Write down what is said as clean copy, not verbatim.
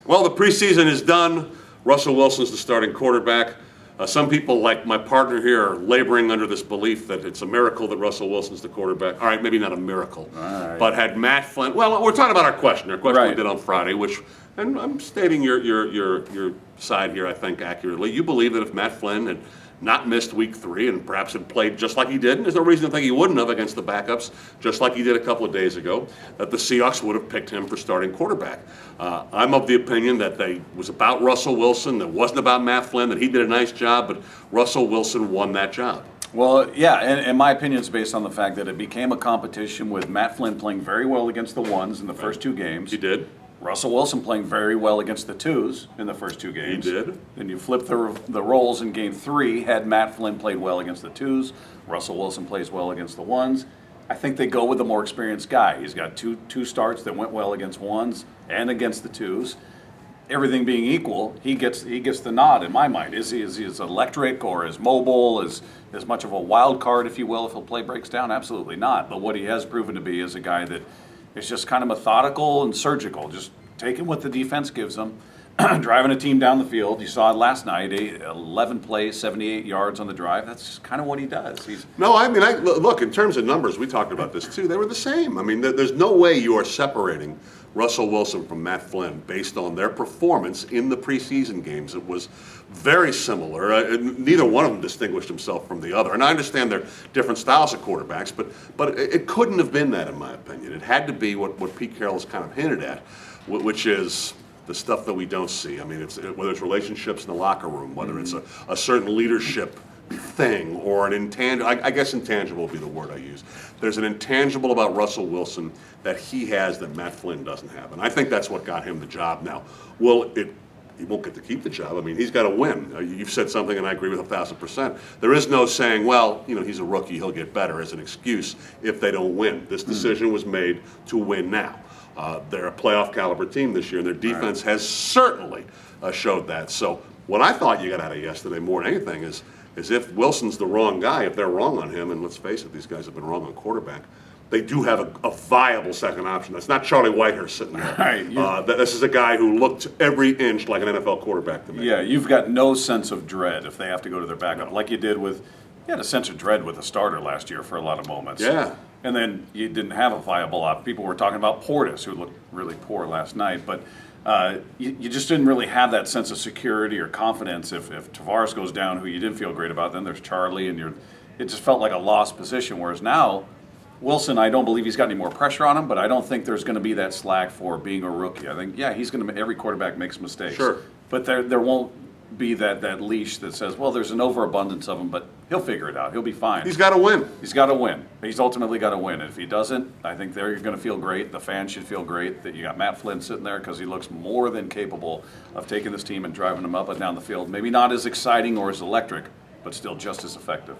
Well, the preseason is done. Russell Wilson's the starting quarterback. Some people, like my partner here, are laboring under this belief that it's a miracle that Russell Wilson's the quarterback. All right, maybe not a miracle, but had Matt Flynn. Well, we're talking about our question Right. we did on Friday, which, and I'm stating your side here, I think, accurately. You believe that if Matt Flynn had not missed week 3 and perhaps had played just like he did, and there's no reason to think he wouldn't have against the backups, just like he did a couple of days ago, that the Seahawks would have picked him for starting quarterback. I'm of the opinion that it was about Russell Wilson, that wasn't about Matt Flynn, that he did a nice job, but Russell Wilson won that job. Well, yeah, and my opinion is based on the fact that it became a competition with Matt Flynn playing very well against the ones in the first 2 games. He did. Russell Wilson playing very well against the twos in the first 2 games. He did. Then you flip the roles in game 3. Had Matt Flynn played well against the twos, Russell Wilson plays well against the ones. I think they go with the more experienced guy. He's got two starts that went well against ones and against the twos. Everything being equal, he gets the nod in my mind. Is he as electric or as mobile, as much of a wild card, if you will, if a play breaks down? Absolutely not. But what he has proven to be is a guy that is just kind of methodical and surgical, just taking what the defense gives him, driving a team down the field. You saw it last night, 11 plays, 78 yards on the drive. That's just kind of what he does. Look, in terms of numbers, we talked about this too. They were the same. I mean, there's no way you are separating Russell Wilson from Matt Flynn based on their performance in the preseason games. It was very similar. Neither one of them distinguished himself from the other. And I understand they're different styles of quarterbacks, but it couldn't have been that, in my opinion. It had to be what Pete Carroll has kind of hinted at, which is the stuff that we don't see. I mean, whether it's relationships in the locker room, whether it's a certain leadership thing or an intangible. I guess intangible would be the word I use. There's an intangible about Russell Wilson that he has that Matt Flynn doesn't have, and I think that's what got him the job. Now, he won't get to keep the job. I mean, he's got to win. You've said something, and I agree with 1,000%. There is no saying, well, he's a rookie, he'll get better as an excuse if they don't win. This decision was made to win now. They're a playoff caliber team this year, and their defense has certainly showed that. So what I thought you got out of yesterday more than anything is if Wilson's the wrong guy, if they're wrong on him, and let's face it, these guys have been wrong on quarterback, they do have a viable second option. That's not Charlie Whitehair sitting there. Right. This is a guy who looked every inch like an NFL quarterback to me. Yeah, you've got no sense of dread if they have to go to their backup, like you did you had a sense of dread with the starter last year for a lot of moments. Yeah. And then you didn't have a viable option. People were talking about Portis, who looked really poor last night, but you just didn't really have that sense of security or confidence. If Tavares goes down, who you didn't feel great about, then there's Charlie, and it just felt like a lost position. Whereas now, Wilson, I don't believe he's got any more pressure on him, but I don't think there's going to be that slack for being a rookie. I think, he's going to. Every quarterback makes mistakes. Sure. But there won't be that leash that says, well, there's an overabundance of them, but he'll figure it out. He'll be fine. He's got to win. He's got to win. He's ultimately got to win. And if he doesn't, I think they're going to feel great. The fans should feel great that you got Matt Flynn sitting there because he looks more than capable of taking this team and driving them up and down the field. Maybe not as exciting or as electric, but still just as effective.